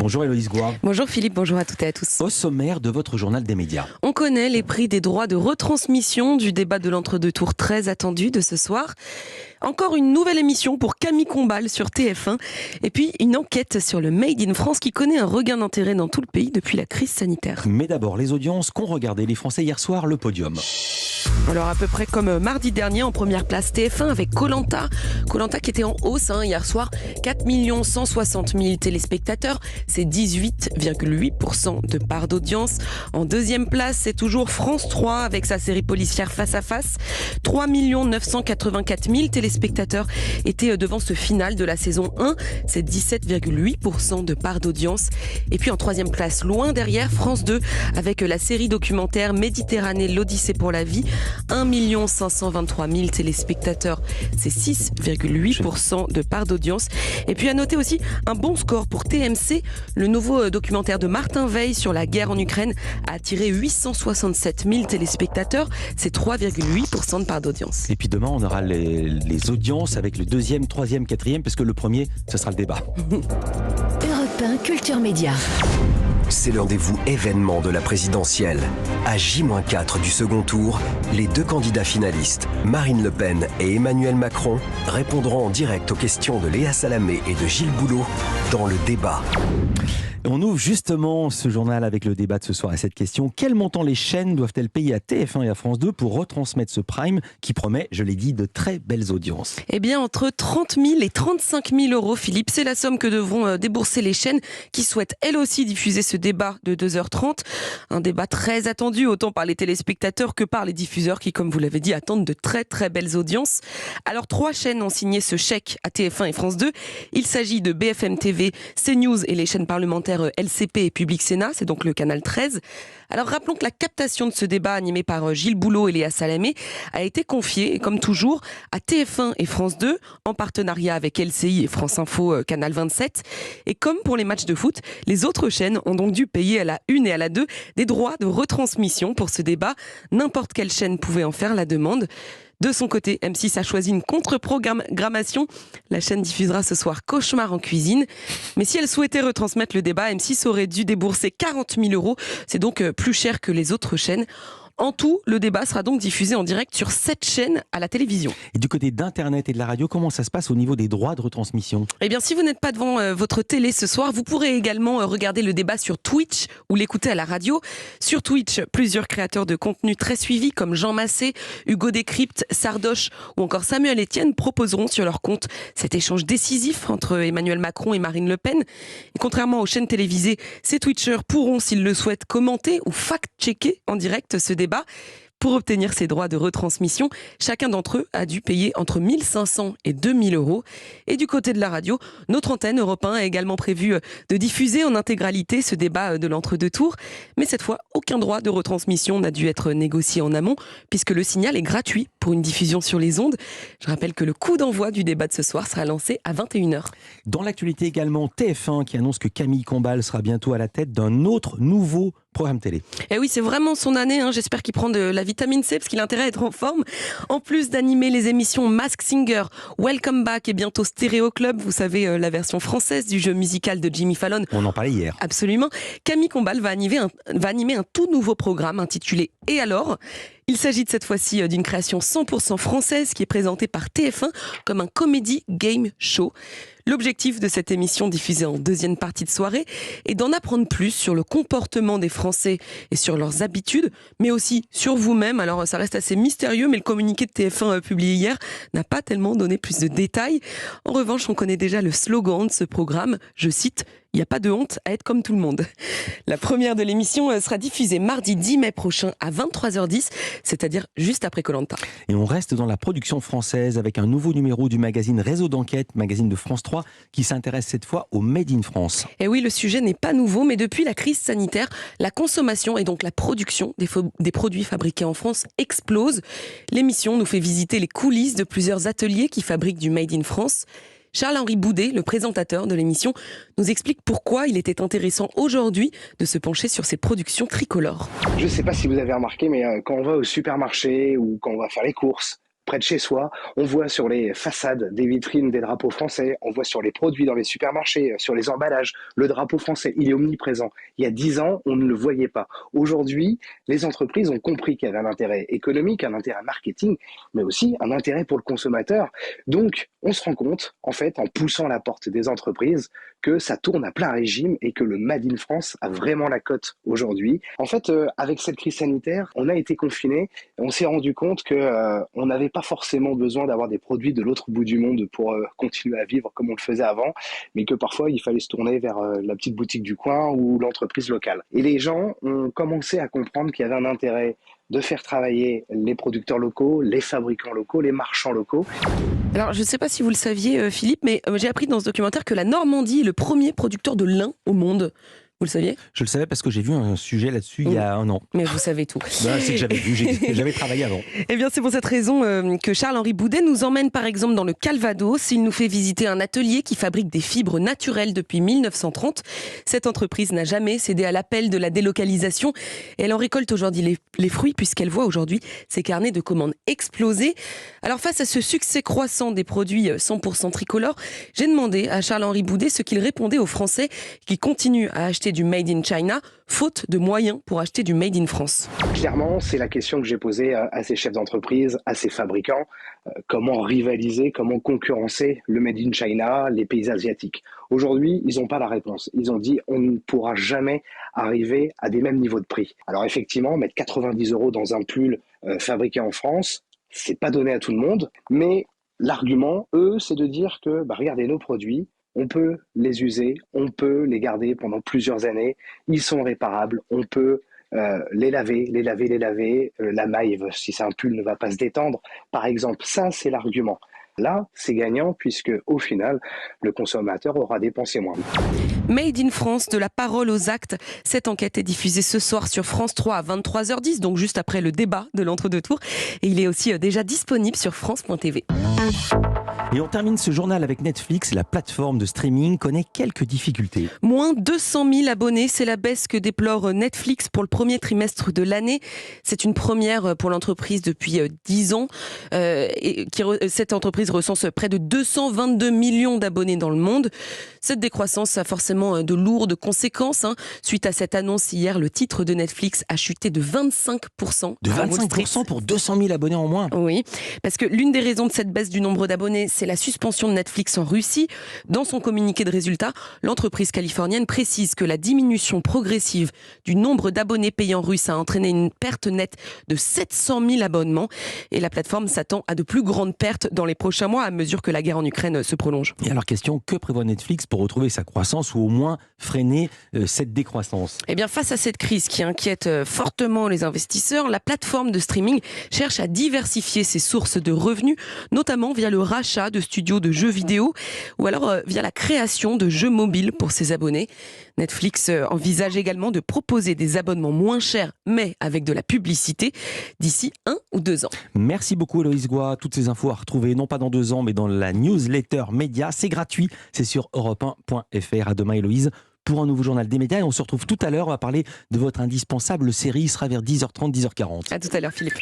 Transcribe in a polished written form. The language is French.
Bonjour Héloïse Goua. Bonjour Philippe, bonjour à toutes et à tous. Au sommaire de votre journal des médias. On connaît les prix des droits de retransmission du débat de l'entre-deux tours très attendu de ce soir. Encore une nouvelle émission pour Camille Combal sur TF1. Et puis une enquête sur le Made in France qui connaît un regain d'intérêt dans tout le pays depuis la crise sanitaire. Mais d'abord les audiences qu'ont regardé les Français hier soir, le podium. Alors à peu près comme mardi dernier, en première place TF1 avec Koh-Lanta. Koh-Lanta qui était en hausse hier soir, 4 160 000 téléspectateurs, c'est 18,8% de part d'audience. En deuxième place, c'est toujours France 3 avec sa série policière Face à Face. 3 984 000 téléspectateurs étaient devant ce final de la saison 1, c'est 17,8% de part d'audience. Et puis en troisième place, loin derrière, France 2 avec la série documentaire Méditerranée, l'Odyssée pour la vie. 1 523 000 téléspectateurs, c'est 6,8% de part d'audience. Et puis à noter aussi un bon score pour TMC. Le nouveau documentaire de Martin Veil sur la guerre en Ukraine a attiré 867 000 téléspectateurs, c'est 3,8% de part d'audience. Et puis demain on aura les audiences avec le deuxième, troisième, quatrième, parce que le premier, ce sera le débat. Europe 1 Culture Média. C'est le rendez-vous événement de la présidentielle. À J-4 du second tour, les deux candidats finalistes, Marine Le Pen et Emmanuel Macron, répondront en direct aux questions de Léa Salamé et de Gilles Boulot dans le débat. On ouvre justement ce journal avec le débat de ce soir à cette question. Quel montant les chaînes doivent-elles payer à TF1 et à France 2 pour retransmettre ce prime qui promet, je l'ai dit, de très belles audiences? Eh bien, entre 30 000 et 35 000 euros, Philippe, c'est la somme que devront débourser les chaînes qui souhaitent elles aussi diffuser ce débat de 2h30. Un débat très attendu, autant par les téléspectateurs que par les diffuseurs qui, comme vous l'avez dit, attendent de très très belles audiences. Alors, 3 chaînes ont signé ce chèque à TF1 et France 2. Il s'agit de BFM TV, CNews et les chaînes parlementaires LCP et Public Sénat, c'est donc le canal 13. Alors rappelons que la captation de ce débat animé par Gilles Boulot et Léa Salamé a été confiée, comme toujours, à TF1 et France 2, en partenariat avec LCI et France Info Canal 27. Et comme pour les matchs de foot, les autres chaînes ont donc dû payer à la 1 et à la 2 des droits de retransmission pour ce débat. N'importe quelle chaîne pouvait en faire la demande. De son côté, M6 a choisi une contre-programmation. La chaîne diffusera ce soir Cauchemar en cuisine. Mais si elle souhaitait retransmettre le débat, M6 aurait dû débourser 40 000 euros. C'est donc plus cher que les autres chaînes. En tout, le débat sera donc diffusé en direct sur 7 chaînes à la télévision. Et du côté d'Internet et de la radio, comment ça se passe au niveau des droits de retransmission? Eh bien, si vous n'êtes pas devant votre télé ce soir, vous pourrez également regarder le débat sur Twitch ou l'écouter à la radio. Sur Twitch, plusieurs créateurs de contenu très suivis comme Jean Massé, Hugo Décrypte, Sardoche ou encore Samuel Etienne proposeront sur leur compte cet échange décisif entre Emmanuel Macron et Marine Le Pen. Et contrairement aux chaînes télévisées, ces Twitchers pourront, s'ils le souhaitent, commenter ou fact-checker en direct ce débat. Pour obtenir ces droits de retransmission, chacun d'entre eux a dû payer entre 1 500 et 2 000 euros. Et du côté de la radio, notre antenne Europe 1 a également prévu de diffuser en intégralité ce débat de l'entre-deux tours. Mais cette fois, aucun droit de retransmission n'a dû être négocié en amont, puisque le signal est gratuit pour une diffusion sur les ondes. Je rappelle que le coup d'envoi du débat de ce soir sera lancé à 21h. Dans l'actualité également, TF1 qui annonce que Camille Combal sera bientôt à la tête d'un autre nouveau programme télé. Et oui, c'est vraiment son année. J'espère qu'il prend de la vitamine C parce qu'il a intérêt à être en forme. En plus d'animer les émissions Masked Singer, Welcome Back et bientôt Stéréo Club, vous savez, la version française du jeu musical de Jimmy Fallon. On en parlait hier. Absolument. Camille Combal va animer un tout nouveau programme intitulé Et alors ? Il s'agit de cette fois-ci d'une création 100% française qui est présentée par TF1 comme un comedy game show. L'objectif de cette émission diffusée en deuxième partie de soirée est d'en apprendre plus sur le comportement des Français et sur leurs habitudes, mais aussi sur vous-même. Alors ça reste assez mystérieux, mais le communiqué de TF1 publié hier n'a pas tellement donné plus de détails. En revanche, on connaît déjà le slogan de ce programme, je cite, « Il n'y a pas de honte à être comme tout le monde ». La première de l'émission sera diffusée mardi 10 mai prochain à 23h10, c'est-à-dire juste après Koh-Lanta. Et on reste dans la production française avec un nouveau numéro du magazine Réseau d'enquête, magazine de France 3, qui s'intéresse cette fois au Made in France. Et oui, le sujet n'est pas nouveau, mais depuis la crise sanitaire, la consommation et donc la production des produits fabriqués en France explose. L'émission nous fait visiter les coulisses de plusieurs ateliers qui fabriquent du Made in France. Charles-Henri Boudet, le présentateur de l'émission, nous explique pourquoi il était intéressant aujourd'hui de se pencher sur ces productions tricolores. Je ne sais pas si vous avez remarqué, mais quand on va au supermarché ou quand on va faire les courses, près de chez soi, on voit sur les façades des vitrines des drapeaux français, on voit sur les produits dans les supermarchés, sur les emballages, le drapeau français, il est omniprésent. Il y a 10 ans, on ne le voyait pas. Aujourd'hui, les entreprises ont compris qu'il y avait un intérêt économique, un intérêt marketing, mais aussi un intérêt pour le consommateur. Donc, on se rend compte, en fait, en poussant la porte des entreprises, que ça tourne à plein régime et que le Made in France a vraiment la cote aujourd'hui. En fait, avec cette crise sanitaire, on a été confinés. On s'est rendu compte qu'on n'avait pas forcément besoin d'avoir des produits de l'autre bout du monde pour continuer à vivre comme on le faisait avant, mais que parfois, il fallait se tourner vers la petite boutique du coin ou l'entreprise locale. Et les gens ont commencé à comprendre qu'il y avait un intérêt de faire travailler les producteurs locaux, les fabricants locaux, les marchands locaux. Alors, je ne sais pas si vous le saviez, Philippe, mais j'ai appris dans ce documentaire que la Normandie est le premier producteur de lin au monde. Vous le saviez ? Je le savais parce que j'ai vu un sujet là-dessus il y a un an. Mais vous savez tout. C'est que j'avais vu, j'avais travaillé avant. Eh bien, c'est pour cette raison que Charles-Henri Boudet nous emmène par exemple dans le Calvados. Il nous fait visiter un atelier qui fabrique des fibres naturelles depuis 1930. Cette entreprise n'a jamais cédé à l'appel de la délocalisation. Et elle en récolte aujourd'hui les fruits puisqu'elle voit aujourd'hui ses carnets de commandes exploser. Alors face à ce succès croissant des produits 100% tricolores, j'ai demandé à Charles-Henri Boudet ce qu'il répondait aux Français qui continuent à acheter du Made in China, faute de moyens pour acheter du Made in France. Clairement, c'est la question que j'ai posée à ces chefs d'entreprise, à ces fabricants. Comment rivaliser, comment concurrencer le Made in China, les pays asiatiques. Aujourd'hui, ils n'ont pas la réponse. Ils ont dit on ne pourra jamais arriver à des mêmes niveaux de prix. Alors effectivement, mettre 90 € dans un pull fabriqué en France, c'est pas donné à tout le monde, mais l'argument, eux, c'est de dire que regardez nos produits, on peut les user, on peut les garder pendant plusieurs années, ils sont réparables, on peut les laver, la maille, si c'est un pull, ne va pas se détendre. Par exemple, ça c'est l'argument. Là, c'est gagnant puisque au final, le consommateur aura dépensé moins. Made in France, de la parole aux actes. Cette enquête est diffusée ce soir sur France 3 à 23h10, donc juste après le débat de l'entre-deux tours. Et il est aussi déjà disponible sur France.tv. Et on termine ce journal avec Netflix. La plateforme de streaming connaît quelques difficultés. Moins 200 000 abonnés, c'est la baisse que déplore Netflix pour le premier trimestre de l'année. C'est une première pour l'entreprise depuis 10 ans. Cette entreprise recense près de 222 millions d'abonnés dans le monde. Cette décroissance a forcément de lourdes conséquences. Suite à cette annonce hier, le titre de Netflix a chuté de 25%. De 25% pour 200 000 abonnés en moins. Oui, parce que l'une des raisons de cette baisse du nombre d'abonnés, c'est la suspension de Netflix en Russie. Dans son communiqué de résultats, l'entreprise californienne précise que la diminution progressive du nombre d'abonnés payants russes a entraîné une perte nette de 700 000 abonnements. Et la plateforme s'attend à de plus grandes pertes dans les prochains mois à mesure que la guerre en Ukraine se prolonge. Et alors question, que prévoit Netflix pour retrouver sa croissance ou au moins freiner cette décroissance ? Eh bien, face à cette crise qui inquiète fortement les investisseurs, la plateforme de streaming cherche à diversifier ses sources de revenus, notamment via le rachat de studios de jeux vidéo ou alors via la création de jeux mobiles pour ses abonnés. Netflix envisage également de proposer des abonnements moins chers mais avec de la publicité d'ici 1 ou 2 ans. Merci beaucoup Héloïse Goua. Toutes ces infos à retrouver non pas dans 2 ans mais dans la newsletter média. C'est gratuit, c'est sur europe1.fr. À demain Héloïse pour un nouveau journal des médias et on se retrouve tout à l'heure. On va parler de votre indispensable série. Il sera vers 10h30, 10h40. À tout à l'heure Philippe.